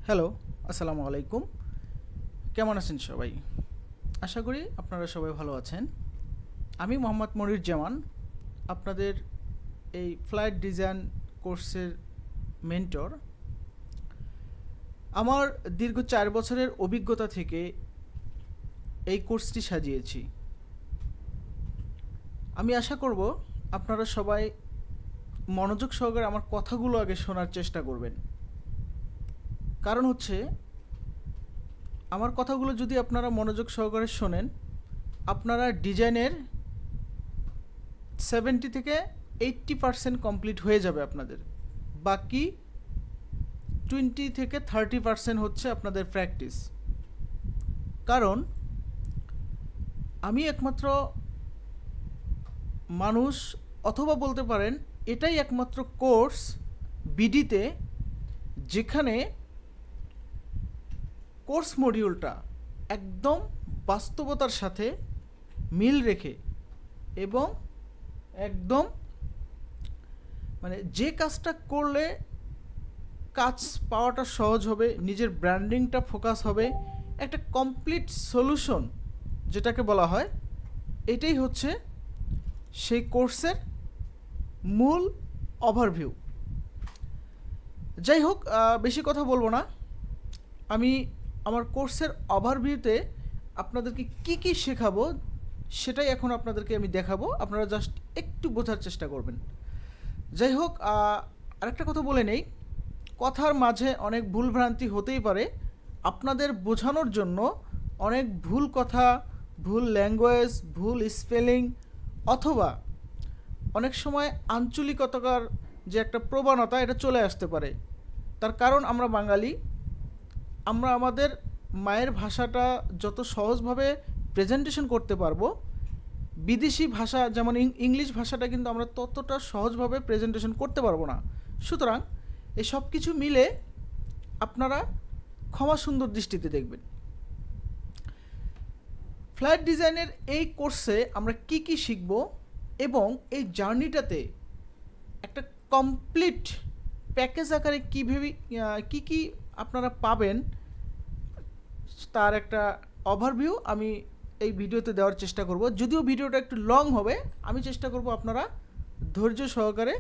Hello, আসসালামু আলাইকুম। কেমন আছেন সবাই? আশা করি আপনারা সবাই ভালো আছেন। আমি মোহাম্মদ মনির জামান, আপনাদের এই ফ্লাইট ডিজাইন কোর্সের মেন্টর। আমার দীর্ঘ 4 বছরের অভিজ্ঞতা থেকে এই কোর্সটি সাজিয়েছি। আমি আশা করব আপনারা সবাই মনোযোগ সহকারে আমার কথাগুলো আগে শোনার চেষ্টা করবেন। কারণ হচ্ছে আমার কথাগুলো যদি আপনারা মনোযোগ সহকারে শোনেন, আপনারা ডিজাইনের 70 থেকে 80% কমপ্লিট হয়ে যাবে আপনাদের। বাকি 20 থেকে 30% হচ্ছে আপনাদের প্র্যাকটিস। কারণ আমি একমাত্র মানুষ, অথবা বলতে পারেন এটাই একমাত্র কোর্স বিডিতে যেখানে কোর্স মডিউলটা একদম বাস্তবতার সাথে মিল রেখে এবং একদম যে কাজটা করলে কাজ পাওয়াটা সহজ হবে, নিজের ব্র্যান্ডিংটা ফোকাস হবে, একটা কমপ্লিট সলিউশন যেটাকে বলা হয়, এটাই হচ্ছে সেই কোর্সের মূল ওভারভিউ। যাই হোক, বেশি কথা বলবো না। আমি আমার কোর্সের ওভারভিউতে আপনাদেরকে কি কি শেখাবো সেটাই এখন আপনাদেরকে আমি দেখাবো। আপনারা জাস্ট একটু বোঝার চেষ্টা করবেন। যাই হোক, আরেকটা কথা বলে নেই, কথার মাঝে অনেক ভুলভ্রান্তি হতেই পারে। আপনাদের বোঝানোর জন্য অনেক ভুল কথা, ভুল ল্যাঙ্গুয়েজ, ভুল স্পেলিং, অথবা অনেক সময় আঞ্চলিকতার যে একটা প্রবণতা, এটা চলে আসতে পারে। তার কারণ আমরা বাঙালি, আমরা আমাদের মায়ের ভাষাটা যত সহজভাবে প্রেজেন্টেশন করতে পারবো, বিদেশি ভাষা যেমন ইংলিশ ভাষাটা কিন্তু আমরা ততটা সহজভাবে প্রেজেন্টেশন করতে পারবো না। সুতরাং এই সব কিছু মিলে আপনারা ক্ষমা সুন্দর দৃষ্টিতে দেখবেন। ফ্লাইট ডিজাইনের এই কোর্সে আমরা কি কি শিখব এবং এই জার্নিটাতে একটা কমপ্লিট প্যাকেজ আকারে কীভাবে কী কী আপনারা পাবেন তার একটা ওভারভিউ আমি এই ভিডিওতে দেওয়ার চেষ্টা করব। যদিও ভিডিওটা একটু লং হবে, আমি চেষ্টা করব আপনারা ধৈর্য সহকারে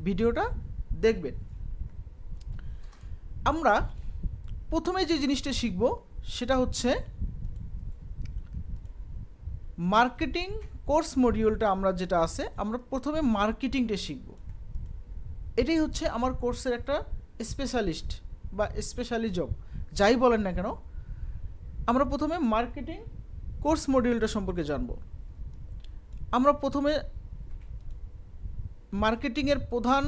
ভিডিওটা দেখবেন। আমরা প্রথমে যে জিনিসটা শিখব সেটা হচ্ছে মার্কেটিং কোর্স মডিউলটা। আমরা যেটা আছে, আমরা প্রথমে মার্কেটিংটা শিখব। এটাই হচ্ছে আমার কোর্সের একটা স্পেশালিস্ট বা স্পেশালিজম, যাই বলেন না কেন। আমরা প্রথমে মার্কেটিং কোর্স মডিউলটা সম্পর্কে জানব। আমরা প্রথমে মার্কেটিংয়ের প্রধান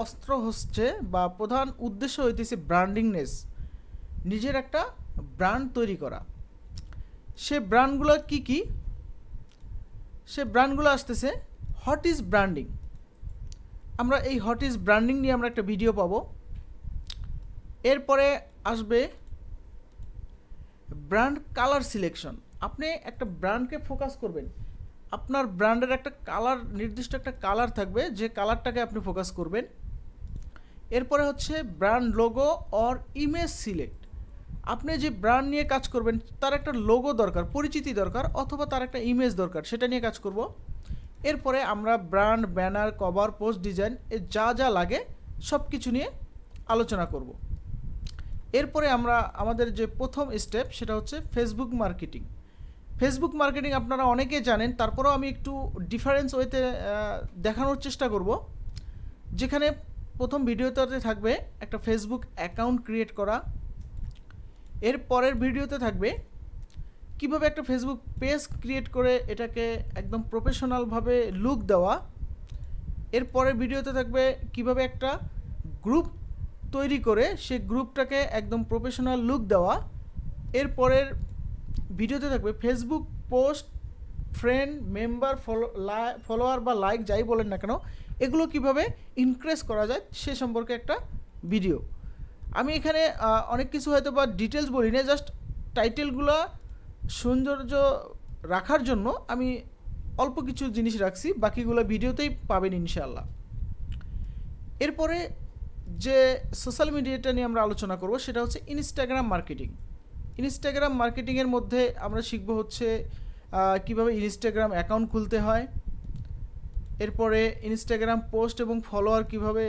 অস্ত্র হচ্ছে বা প্রধান উদ্দেশ্য হইতেছে ব্র্যান্ডিংনেস, নিজের একটা ব্র্যান্ড তৈরি করা। সে ব্র্যান্ডগুলো কি কি? সে ব্র্যান্ডগুলো আসতেছে হোয়াট ইজ ব্র্যান্ডিং। আমরা এই হোয়াট ইজ ব্র্যান্ডিং নিয়ে আমরা একটা ভিডিও পাবো। এরপরে আসবে ব্র্যান্ড কালার সিলেকশন। আপনি একটা ব্র্যান্ডকে ফোকাস করবেন, আপনার ব্র্যান্ডের একটা কালার, নির্দিষ্ট একটা কালার থাকবে, যে কালারটাকে আপনি ফোকাস করবেন। এরপরে হচ্ছে brand logo or image select. আপনি যে ব্র্যান্ড নিয়ে কাজ করবেন তার একটা লোগো দরকার, পরিচিতি দরকার, অথবা তার একটা ইমেজ দরকার, সেটা নিয়ে কাজ করব। এরপরে আমরা brand, banner, cover, post design, যা যা লাগে সব কিছু নিয়ে আলোচনা করব। এরপরে আমরা আমাদের যে প্রথম স্টেপ সেটা হচ্ছে ফেসবুক মার্কেটিং। ফেসবুক মার্কেটিং আপনারা অনেকেই জানেন, তারপরেও আমি একটু ডিফারেন্স ওয়েতে দেখানোর চেষ্টা করব। যেখানে প্রথম ভিডিওতে থাকবে একটা ফেসবুক অ্যাকাউন্ট ক্রিয়েট করা। এর পরের ভিডিওতে থাকবে কিভাবে একটা ফেসবুক পেজ ক্রিয়েট করে এটাকে একদম প্রফেশনালভাবে লুক দেওয়া। এর পরের ভিডিওতে থাকবে কিভাবে একটা গ্রুপ তৈরি করে সে গ্রুপটাকে একদম প্রফেশনাল লুক দেওয়া। এর পরের ভিডিওতে থাকবে Facebook post, friend, member, follower বা লাইক, যাই বলেন না কেন, এগুলো কিভাবে ইনক্রিজ করা যায় সে সম্পর্কে একটা ভিডিও। আমি এখানে অনেক কিছু হয়তো বা ডিটেলস বলি না, জাস্ট টাইটেলগুলো সৌন্দর্য রাখার জন্য আমি অল্প কিছু জিনিস রাখছি, বাকিগুলো ভিডিওতেই পাবেন ইনশাআল্লাহ। এরপরে যে সোশ্যাল মিডিয়াটা নিয়ে আমরা আলোচনা করব সেটা হচ্ছে ইনস্টাগ্রাম মার্কেটিং। ইনস্টাগ্রাম মার্কেটিংয়ের মধ্যে আমরা শিখব হচ্ছে কিভাবে ইনস্টাগ্রাম অ্যাকাউন্ট খুলতে হয়, এরপরে ইনস্টাগ্রাম পোস্ট এবং ফলোয়ার কিভাবে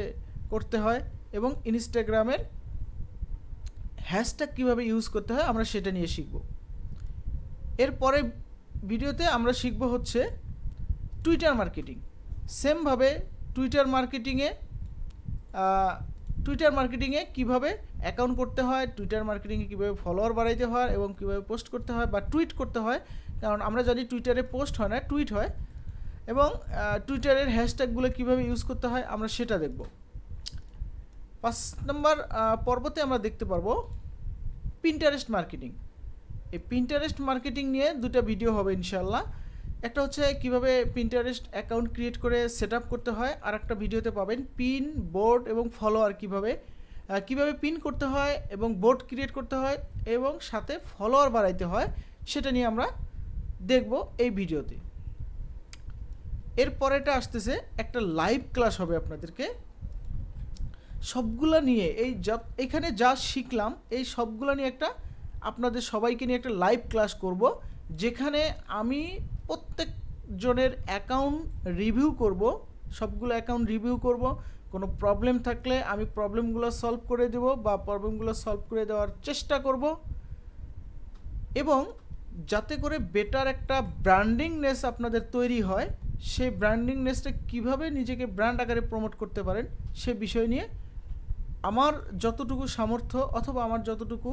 করতে হয়, এবং ইনস্টাগ্রামের হ্যাশট্যাগ কীভাবে ইউজ করতে হয় আমরা সেটা নিয়ে শিখব। এরপরে ভিডিওতে আমরা শিখব হচ্ছে টুইটার মার্কেটিং। সেমভাবে টুইটার মার্কেটিংয়ে কীভাবে অ্যাকাউন্ট করতে হয়, টুইটার মার্কেটিংয়ে কীভাবে ফলোয়ার বাড়াইতে হয় এবং কীভাবে পোস্ট করতে হয় বা টুইট করতে হয়, কারণ আমরা জানি টুইটারে পোস্ট হয় না, টুইট হয়, এবং টুইটারের হ্যাশট্যাগুলো কীভাবে ইউজ করতে হয় আমরা সেটা দেখব। 5 নম্বর পর্বতে আমরা দেখতে পারবো পিন্টারেস্ট মার্কেটিং। এই পিন্টারেস্ট মার্কেটিং নিয়ে দুটো ভিডিও হবে ইনশাল্লাহ। একটা হচ্ছে কিভাবে পিন্টারেস্ট অ্যাকাউন্ট ক্রিয়েট করে সেট আপ করতে হয়, আর একটা ভিডিওতে পাবেন পিন, বোর্ড এবং ফলোয়ার কীভাবে পিন করতে হয় এবং বোর্ড ক্রিয়েট করতে হয় এবং সাথে ফলোয়ার বাড়াইতে হয়, সেটা নিয়ে আমরা দেখব এই ভিডিওতে। এরপরেটা আসতেছে একটা লাইভ ক্লাস হবে আপনাদেরকে, সবগুলো নিয়ে এখানে যা শিখলাম এই সবগুলো নিয়ে আপনাদের সবাইকে নিয়ে একটা লাইভ ক্লাস করব, যেখানে আমি প্রত্যেক জনের অ্যাকাউন্ট রিভিউ করব, সবগুলো অ্যাকাউন্ট রিভিউ করব। কোনো প্রবলেম থাকলে আমি প্রবলেমগুলো সলভ করে দেব বা প্রবলেমগুলো সলভ করে দেওয়ার চেষ্টা করব, এবং যাতে করে বেটার একটা ব্র্যান্ডিংনেস আপনাদের তৈরি হয়, সেই ব্র্যান্ডিংনেসটা কীভাবে নিজেকে ব্র্যান্ড আকারে প্রমোট করতে পারেন সে বিষয় নিয়ে আমার যতটুকু সামর্থ্য অথবা আমার যতটুকু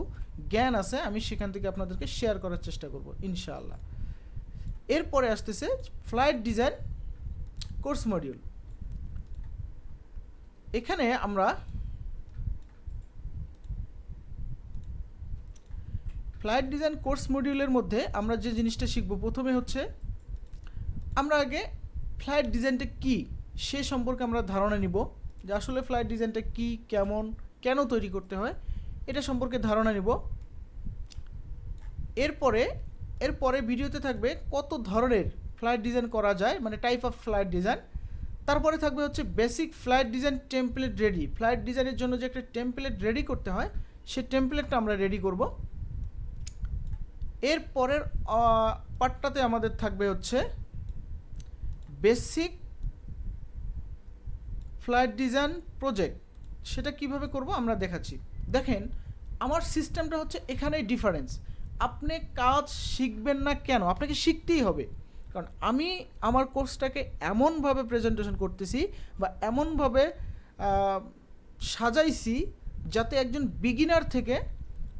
জ্ঞান আছে আমি সেখান থেকে আপনাদেরকে শেয়ার করার চেষ্টা করব ইনশাআল্লাহ। এরপরে আসতেছে ফ্লাইট ডিজাইন কোর্স মডিউল। এখানে আমরা ফ্লাইট ডিজাইন কোর্স মডিউলের মধ্যে আমরা যে জিনিসটা শিখব, প্রথমে হচ্ছে আমরা আগে ফ্লাইট ডিজাইনটা কী সে সম্পর্কে আমরা ধারণা নিব, যে আসলে ফ্লাইট ডিজাইনটা কী, কেন তৈরি করতে হয় এটা সম্পর্কে ধারণা নিব। এরপরে ভিডিওতে থাকবে কত ধরনের ফ্লাইট ডিজাইন করা যায়, মানে টাইপ অফ ফ্লাইট ডিজাইন। তারপরে থাকবে হচ্ছে basic flight design template ready, flight ডিজাইনের জন্য যে একটা টেমপ্লেট রেডি করতে হয় সে টেমপ্লেটটা আমরা রেডি করব। এরপরের পার্টটাতে আমাদের থাকবে হচ্ছে বেসিক ফ্লাইট ডিজাইন প্রজেক্ট, সেটা কিভাবে করব আমরা দেখাচ্ছি। দেখেন আমার সিস্টেমটা হচ্ছে এখানেই ডিফারেন্স। আপনি কাজ শিখবেন না কেন, আপনাকে শিখতেই হবে, কারণ আমি আমার কোর্সটাকে এমনভাবে প্রেজেন্টেশন করতেছি বা এমনভাবে সাজাইছি যাতে একজন বিগিনার থেকে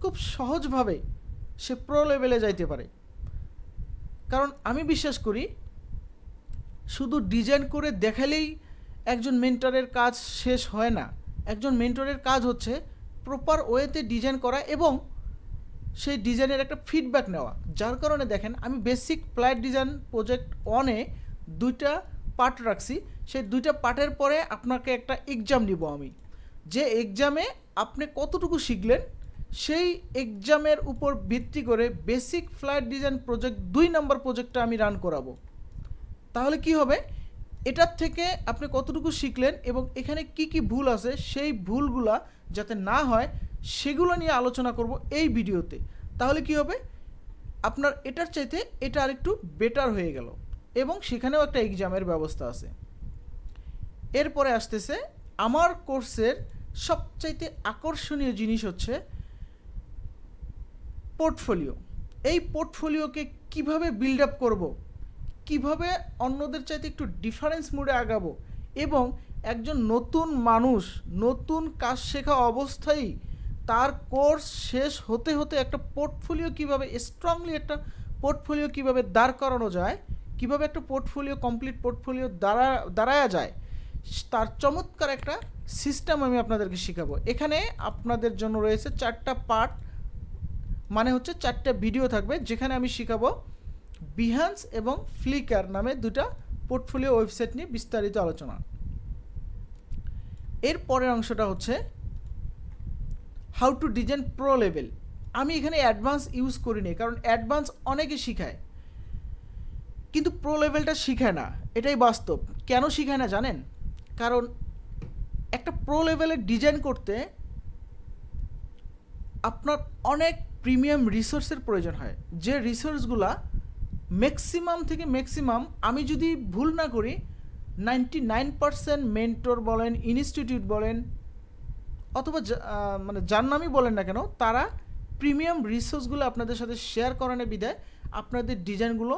খুব সহজভাবে সে প্রো লেভেলে যাইতে পারে। কারণ আমি বিশ্বাস করি শুধু ডিজাইন করে দেখালেই একজন মেন্টরের কাজ শেষ হয় না। একজন মেন্টরের কাজ হচ্ছে প্রপার ওয়েতে ডিজাইন করা এবং সেই ডিজাইনের একটা ফিডব্যাক নেওয়া। যার কারণে দেখেন আমি বেসিক ফ্লাইট ডিজাইন প্রজেক্ট 1-এ 2টা পার্ট রাখছি। সেই 2টা পার্টের পরে আপনাকে একটা এক্সাম নিব আমি, যে এক্সামে আপনি কতটুকু শিখলেন সেই এক্সামের উপর ভিত্তি করে বেসিক ফ্লাইট ডিজাইন প্রজেক্ট 2 নম্বর প্রজেক্টটা আমি রান করাবো। তাহলে কি হবে, এটার থেকে আপনি কতটুকু শিখলেন এবং এখানে কি কি ভুল আছে সেই ভুলগুলা যাতে না হয় সেগুলো নিয়ে আলোচনা করব এই ভিডিওতে। তাহলে কি হবে, আপনার এটার চাইতে এটা আরেকটু বেটার হয়ে গেল এবং সেখানেও একটা এক্সামের ব্যবস্থা আছে। এরপরে আসতেছে আমার কোর্সের সবচাইতে আকর্ষণীয় জিনিস হচ্ছে পোর্টফোলিও। এই পোর্টফোলিওকে কিভাবে বিল্ড আপ করব, কিভাবে অন্যদের চাইতে একটু ডিফারেন্স মোডে আগাবো এবং একজন নতুন মানুষ নতুন কাজ শেখা অবস্থায় তার কোর্স শেষ হতে হতে একটা পোর্টফোলিও কিভাবে স্ট্রংলি একটা পোর্টফোলিও কিভাবে দাঁড় করানো যায়, কিভাবে একটা পোর্টফোলিও কমপ্লিট পোর্টফোলিও দাঁড়ায়া যায়, তার চমৎকার একটা সিস্টেম আমি আপনাদেরকে শেখাবো। এখানে আপনাদের জন্য রয়েছে 4টা পার্ট, মানে হচ্ছে 4টা ভিডিও থাকবে, যেখানে আমি শেখাবো বিহান্স এবং ফ্লিকার নামে 2টা পোর্টফোলিও ওয়েবসাইট নিয়ে বিস্তারিত আলোচনা। এর পরের অংশটা হচ্ছে how to design pro level. আমি এখানে অ্যাডভান্স ইউজ করিনি, কারণ অ্যাডভান্স অনেকে শিখায় কিন্তু প্রো লেভেলটা শিখায় না, এটাই বাস্তব। কেন শিখায় না জানেন? কারণ একটা প্রো লেভেলের ডিজাইন করতে আপনার অনেক প্রিমিয়াম রিসোর্সের প্রয়োজন হয়, যে রিসোর্সগুলা ম্যাক্সিমাম থেকে ম্যাক্সিমাম, আমি যদি ভুল না করি 99% মেন্টর বলেন, ইনস্টিটিউট বলেন, অথবা মানে যার নামই বলেন না কেন, তারা প্রিমিয়াম রিসোর্সগুলো আপনাদের সাথে শেয়ার করানোর বিধায় আপনাদের ডিজাইনগুলো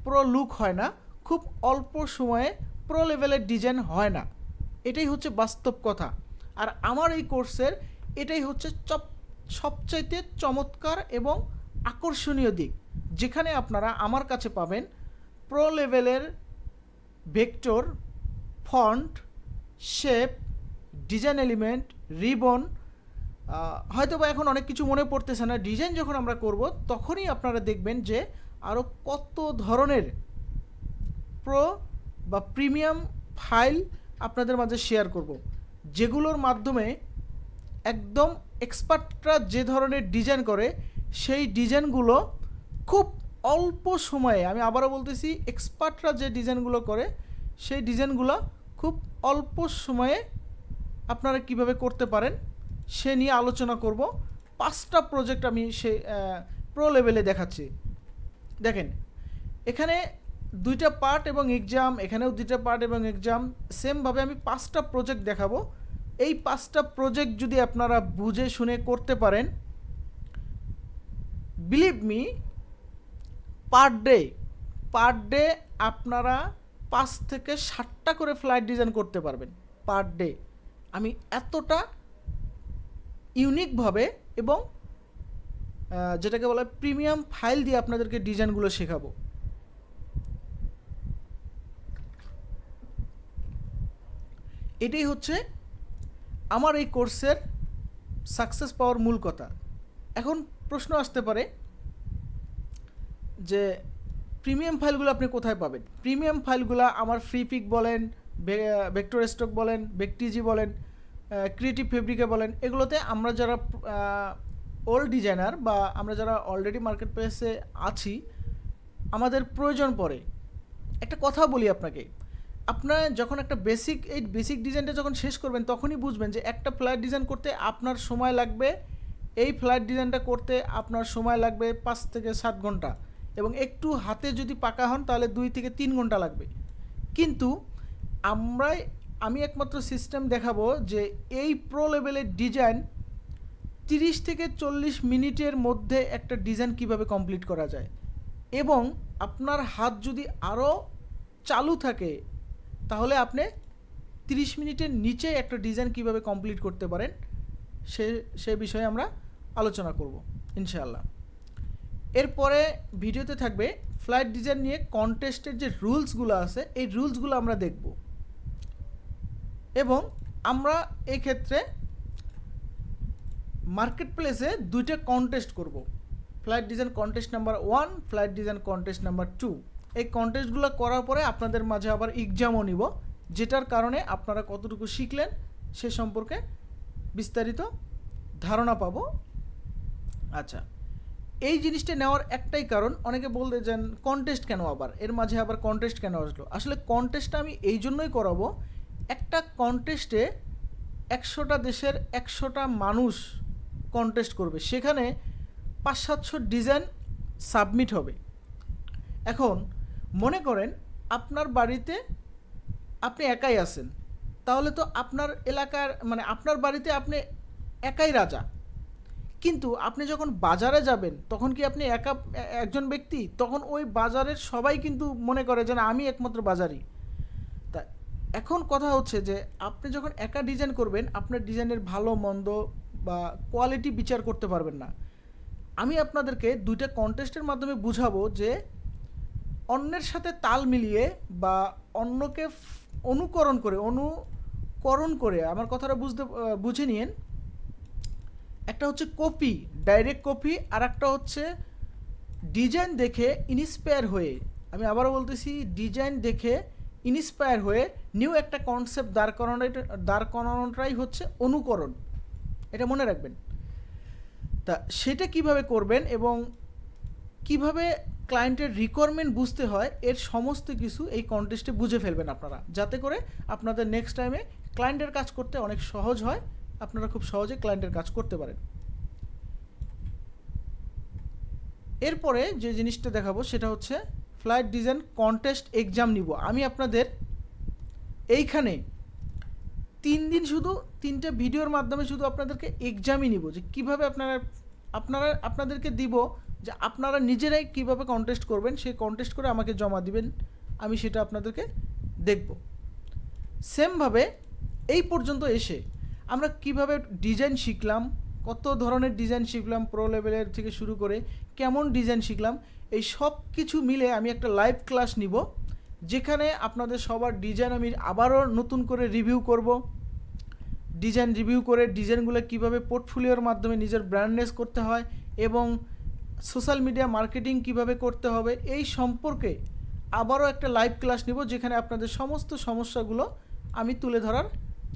প্রো লুক হয় না, খুব অল্প সময়ে প্রো লেভেলের ডিজাইন হয় না। এটাই হচ্ছে বাস্তব কথা। আর আমার এই কোর্সের এটাই হচ্ছে সবচাইতে চমৎকার এবং আকর্ষণীয় দিক, যেখানে আপনারা আমার কাছে পাবেন প্রো লেভেলের vector, font, shape, design element, ribbon, হয়তো বা এখন অনেক কিছু মনে পড়তেছে না। ডিজাইন যখন আমরা করব তখনই আপনারা দেখবেন যে আরও কত ধরনের প্রো বা প্রিমিয়াম ফাইল আপনাদের মাঝে শেয়ার করব, যেগুলোর মাধ্যমে একদম এক্সপার্টরা যে ধরনের ডিজাইন করে সেই ডিজাইনগুলো খুব অল্প সময়ে, আমি আবারও বলতেছি, এক্সপার্টরা যে ডিজাইনগুলো করে সেই ডিজাইনগুলো খুব অল্প সময়ে আপনারা কিভাবে করতে পারেন সে নিয়ে আলোচনা করব। 5টা প্রজেক্ট আমি সে প্রো লেভেলে দেখাচ্ছি। দেখেন, এখানে 2টা পার্ট এবং এক্সাম, এখানেও 2টা পার্ট এবং এক্সাম, সেমভাবে আমি 5টা প্রজেক্ট দেখাবো। এই 5টা প্রজেক্ট যদি আপনারা বুঝে শুনে করতে পারেন, বিলিভ মি, পার ডে আপনারা 5 থেকে 7টা করে ফ্লাইট ডিজাইন করতে পারবেন পার ডে। আমি এতটা ইউনিকভাবে এবং যেটাকে বলা হয় প্রিমিয়াম ফাইল দিয়ে আপনাদেরকে ডিজাইনগুলো শেখাবো। এটাই হচ্ছে আমার এই কোর্সের সাকসেস পাওয়ার মূল কথা। এখন প্রশ্ন আসতে পারে যে প্রিমিয়াম ফাইলগুলো আপনি কোথায় পাবেন? প্রিমিয়াম ফাইলগুলো আমার ফ্রি পিক বলেন, ভেক্টর স্টক বলেন, ভেক্টিজি বলেন, ক্রিয়েটিভ ফেব্রিকে বলেন, এগুলোতে আমরা যারা ওল্ড ডিজাইনার বা আমরা যারা অলরেডি মার্কেট প্লেসে আছি, আমাদের প্রয়োজন পড়ে। একটা কথা বলি আপনাকে, আপনার যখন একটা বেসিক ডিজাইনটা যখন শেষ করবেন তখনই বুঝবেন যে একটা ফ্লাইট ডিজাইন করতে আপনার সময় লাগবে, এই ফ্লাইট ডিজাইনটা করতে আপনার সময় লাগবে 5 থেকে 7 ঘন্টা, এবং একটু হাতে যদি পাকা হন তাহলে 2 থেকে 3 ঘন্টা লাগবে। কিন্তু আমি একমাত্র সিস্টেম দেখাবো যে এই প্রো লেভেলের ডিজাইন 30 থেকে 40 মিনিটের মধ্যে একটা ডিজাইন কিভাবে কমপ্লিট করা যায়, এবং আপনার হাত যদি আরও চালু থাকে তাহলে আপনি 30 মিনিটের নিচে একটা ডিজাইন কিভাবে কমপ্লিট করতে পারেন সে বিষয়ে আমরা আলোচনা করব ইনশাআল্লাহ। এরপরে ভিডিওতে থাকবে ফ্লাইট ডিজাইন নিয়ে কন্টেস্টের যে রুলসগুলো আছে, এই রুলসগুলো আমরা দেখব, এবং আমরা এই ক্ষেত্রে মার্কেট প্লেসে 2টা কন্টেস্ট করব, flight design contest number 1, flight design contest number 2। এই কন্টেস্টগুলো করার পরে আপনাদের মাঝে আবার এক্সামও নিব, যেটার কারণে আপনারা কতটুকু শিখলেন সে সম্পর্কে বিস্তারিত ধারণা পাবো। আচ্ছা, এই জিনিসটা নেওয়ার একটাই কারণ, অনেকে বলতে চান কন্টেস্ট কেন, আবার এর মাঝে আবার কন্টেস্ট কেন আসলো? আসলে কন্টেস্টটা আমি এই জন্যই করাবো, একটা কন্টেস্টে 100টা দেশের 100টা মানুষ কন্টেস্ট করবে, সেখানে 500-700 ডিজাইন সাবমিট হবে। এখন মনে করেন আপনার বাড়িতে আপনি একাই আছেন, তাহলে তো আপনার এলাকার মানে আপনার বাড়িতে আপনি একাই রাজা, কিন্তু আপনি যখন বাজারে যাবেন তখন কি আপনি একজন ব্যক্তি? তখন ওই বাজারের সবাই কিন্তু মনে করে যে আমি একমাত্র বাজারি। তা এখন কথা হচ্ছে যে আপনি যখন একা ডিজাইন করবেন, আপনার ডিজাইনের ভালো মন্দ বা কোয়ালিটি বিচার করতে পারবেন না। আমি আপনাদেরকে 2টা কন্টেস্টের মাধ্যমে বুঝাবো যে অন্যের সাথে তাল মিলিয়ে বা অন্যকে অনুকরণ করে আমার কথাটা বুঝে নিন। একটা হচ্ছে কপি, ডাইরেক্ট কপি, আর একটা হচ্ছে ডিজাইন দেখে ইন্সপায়ার হয়ে, আমি আবারও বলতেছি, ডিজাইন দেখে ইন্সপায়ার হয়ে নিউ একটা কনসেপ্ট দাঁড় করানোটাই হচ্ছে অনুকরণ। এটা মনে রাখবেন। তা সেটা কিভাবে করবেন এবং কিভাবে ক্লায়েন্টের রিকোয়ারমেন্ট বুঝতে হয়, এর সমস্ত কিছু এই কন্টেস্টে বুঝে ফেলবেন আপনারা, যাতে করে আপনাদের নেক্সট টাইমে ক্লায়েন্টের কাজ করতে অনেক সহজ হয়, আপনারা খুব সহজে ক্লায়েন্টের কাজ করতে পারেন। এরপরে যে জিনিসটা দেখাবো সেটা হচ্ছে ফ্লাইট ডিজাইন কন্টেস্ট এক্সাম নিব। আমি আপনাদের এইখানে 3 দিন শুধু 3টে ভিডিওর মাধ্যমে শুধু আপনাদেরকে এক্সামই নিব, যে কীভাবে আপনাদেরকে দিব যে আপনারা নিজেরাই কিভাবে কন্টেস্ট করবেন, সেই কন্টেস্ট করে আমাকে জমা দিবেন, আমি সেটা আপনাদেরকে দেখব। সেমভাবে এই পর্যন্ত এসে আমরা কিভাবে ডিজাইন শিখলাম, কত ধরনের ডিজাইন শিখলাম, প্রো লেভেলের থেকে শুরু করে কেমন ডিজাইন শিখলাম, এই সব কিছু মিলে আমি একটা লাইভ ক্লাস নিব, যেখানে আপনাদের সবার ডিজাইন আমি আবারও নতুন করে রিভিউ করব। ডিজাইন রিভিউ করে ডিজাইনগুলো কীভাবে পোর্টফোলিওর মাধ্যমে নিজের ব্র্যান্ডনেস করতে হয় এবং সোশ্যাল মিডিয়া মার্কেটিং কিভাবে করতে হবে, এই সম্পর্কে আবারও একটা লাইভ ক্লাস নিব, যেখানে আপনাদের সমস্ত সমস্যাগুলো আমি তুলে ধরার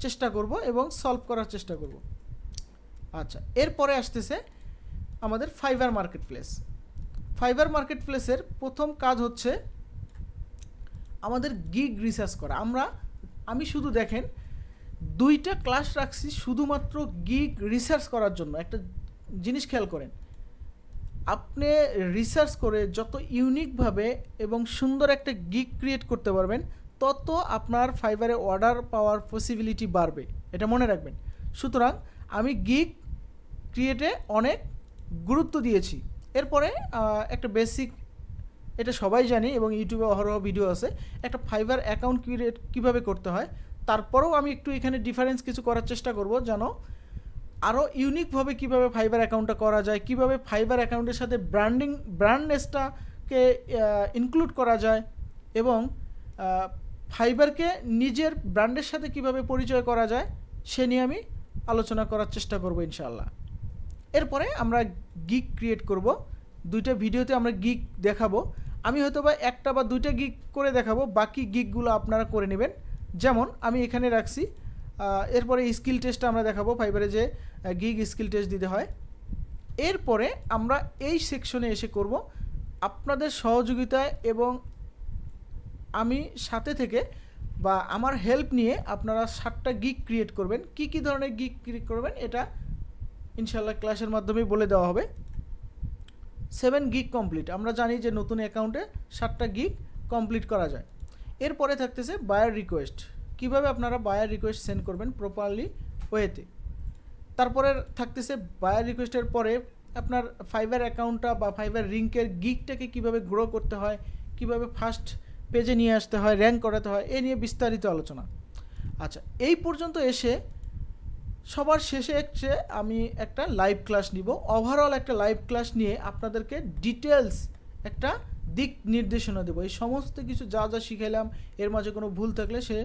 চেষ্টা করব এবং সলভ করার চেষ্টা করব। আচ্ছা, এরপরে আসতেছে আমাদের fibre market place. Fibre market প্লেসের প্রথম কাজ হচ্ছে আমাদের গিগ রিসার্চ করা। আমি শুধু দেখেন 2টা ক্লাস রাখছি শুধুমাত্র গিগ রিসার্চ করার জন্য। একটা জিনিস খেয়াল করেন, আপনি রিসার্চ করে যত ইউনিকভাবে এবং সুন্দর একটা গিগ ক্রিয়েট করতে পারবেন, তত আপনার ফাইবারে অর্ডার পাওয়ার পসিবিলিটি বাড়বে, এটা মনে রাখবেন। সুতরাং আমি গিগ ক্রিয়েটে অনেক গুরুত্ব দিয়েছি। এরপরে একটা বেসিক, এটা সবাই জানি এবং ইউটিউবে অহরহ ভিডিও আছে, একটা ফাইবার অ্যাকাউন্ট ক্রিয়েট কীভাবে করতে হয়। তারপরেও আমি একটু এখানে ডিফারেন্স কিছু করার চেষ্টা করব, যেন আরও ইউনিকভাবে কীভাবে ফাইবার অ্যাকাউন্টটা করা যায়, কীভাবে ফাইবার অ্যাকাউন্টের সাথে ব্র্যান্ডনেসটাকে ইনক্লুড করা যায় এবং ফাইবারকে নিজের ব্র্যান্ডের সাথে কিভাবে পরিচয় করা যায়, সে নিয়ে আমি আলোচনা করার চেষ্টা করব ইনশাআল্লাহ। এরপরে আমরা গিগ ক্রিয়েট করব। 2টা ভিডিওতে আমরা গিগ দেখাবো। আমি হয়তো বা 1টা বা 2টা গিগ করে দেখাবো, বাকি গিগগুলো আপনারা করে নেবেন। যেমন আমি এখানে রাখছি। এরপরে স্কিল টেস্টটা আমরা দেখাবো, ফাইবারে যে গিগ স্কিল টেস্ট দিতে হয়। এরপরে আমরা এই সেকশনে এসে করব আপনাদের সহযোগিতায় এবং আমি সাথে থেকে বা আমার হেল্প নিয়ে আপনারা 7টা গিগ ক্রিয়েট করবেন। কি কি ধরনের গিগ ক্রিয়েট করবেন এটা ইনশাআল্লাহ ক্লাসের মাধ্যমেই বলে দেওয়া হবে। 7 গিগ কমপ্লিট। আমরা জানি যে নতুন অ্যাকাউন্টে 7টা গিগ কমপ্লিট করা যায়। এরপরে থাকতেছে বায়ার রিকোয়েস্ট, কিভাবে আপনারা বায়ার রিকোয়েস্ট সেন্ড করবেন প্রপারলি ওয়েতে। তারপরে থাকতেছে বায়ার রিকোয়েস্টের পরে আপনার ফাইবার অ্যাকাউন্টটা বা ফাইবার লিঙ্কের গিগটাকে কিভাবে গ্রো করতে হয়, কিভাবে ফার্স্ট পেজে নিয়ে আসতে হয়, র্যাঙ্ক করাতে হয়, এ নিয়ে বিস্তারিত আলোচনা। আচ্ছা, এই পর্যন্ত এসে সবার শেষে আমি একটা লাইভ ক্লাস নিব। ওভারঅল একটা লাইভ ক্লাস নিয়ে আপনাদেরকে ডিটেলস একটা দিক নির্দেশনা দেবো। এই সমস্ত কিছু যা যা শিখাইলাম, এর মাঝে কোনো ভুল থাকলে সে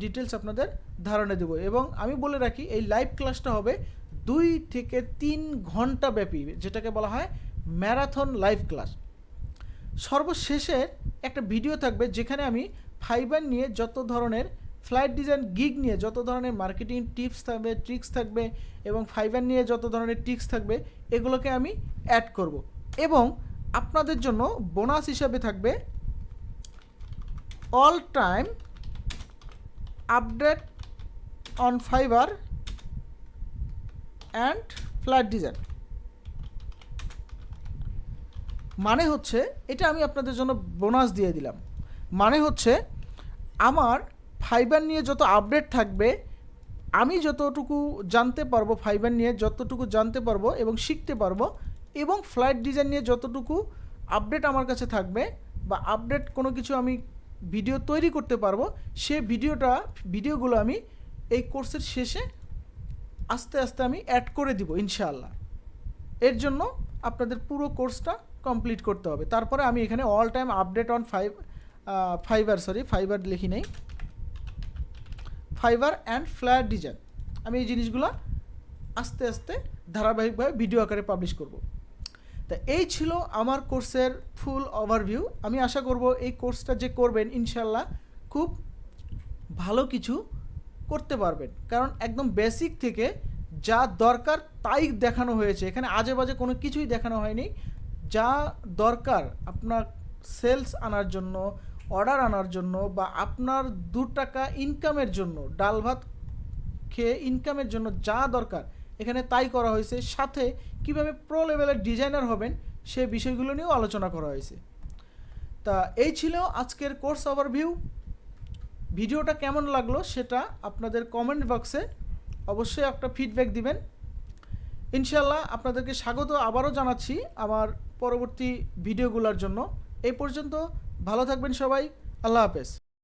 ডিটেলস আপনাদের ধারণা দেবো। এবং আমি বলে রাখি, এই লাইভ ক্লাসটা হবে 2 থেকে 3 ঘন্টা ব্যাপী, যেটাকে বলা হয় ম্যারাথন লাইভ ক্লাস। সর্বশেষে একটা ভিডিও থাকবে, যেখানে আমি ফাইবার নিয়ে যত ধরনের ফ্লাইট ডিজাইন গিগ নিয়ে যত ধরনের মার্কেটিং টিপস থাকবে, ট্রিক্স থাকবে এবং ফাইবার নিয়ে যত ধরনের ট্রিক্স থাকবে, এগুলোকে আমি অ্যাড করব। এবং আপনাদের জন্য বোনাস হিসাবে থাকবে all time update on fibre and flight design. মানে হচ্ছে, এটা আমি আপনাদের জন্য বোনাস দিয়ে দিলাম। মানে হচ্ছে, আমার ফাইবার নিয়ে যত আপডেট থাকবে, আমি যতটুকু জানতে পারবো, ফাইবার নিয়ে যতটুকু জানতে পারবো এবং শিখতে পারবো, এবং ফ্লাইট ডিজাইন নিয়ে যতটুকু আপডেট আমার কাছে থাকবে বা আপডেট কোনো কিছু আমি ভিডিও তৈরি করতে পারবো, সে ভিডিওগুলো আমি এই কোর্সের শেষে আস্তে আস্তে আমি অ্যাড করে দিব ইনশাআল্লাহ। এর জন্য আপনাদের পুরো কোর্সটা কমপ্লিট করতে হবে। তারপরে আমি এখানে all time update on fibre লিখি নেই, ফাইবার অ্যান্ড ফ্লাইট ডিজাইন, আমি এই জিনিসগুলো আস্তে আস্তে ধারাবাহিকভাবে ভিডিও আকারে পাবলিশ করব। তা এই ছিল আমার কোর্সের ফুল ওভারভিউ। আমি আশা করব এই কোর্সটা যে করবেন ইনশাল্লাহ খুব ভালো কিছু করতে পারবেন, কারণ একদম বেসিক থেকে যা দরকার তাই দেখানো হয়েছে। এখানে আজে বাজে কোনো কিছুই দেখানো হয়নি। যা দরকার আপনার সেলস আনার জন্য, অর্ডার আনার জন্য বা আপনার 2 টাকা ইনকামের জন্য, ডাল ভাত খেয়ে ইনকামের জন্য যা দরকার এখানে তাই করা হয়েছে, সাথে কিভাবে প্রো লেভেলের ডিজাইনার হবেন সে বিষয়গুলো নিয়েও আলোচনা করা হয়েছে। তা এই ছিল আজকের কোর্স ওভারভিউ। ভিডিওটা কেমন লাগলো সেটা আপনাদের কমেন্ট বক্সে অবশ্যই একটা ফিডব্যাক দিবেন। ইনশাল্লাহ আপনাদেরকে স্বাগত আবারও জানাচ্ছি আমার পরবর্তী ভিডিওগুলোর জন্য। এই পর্যন্ত ভালো থাকবেন সবাই, আল্লাহ হাফেজ।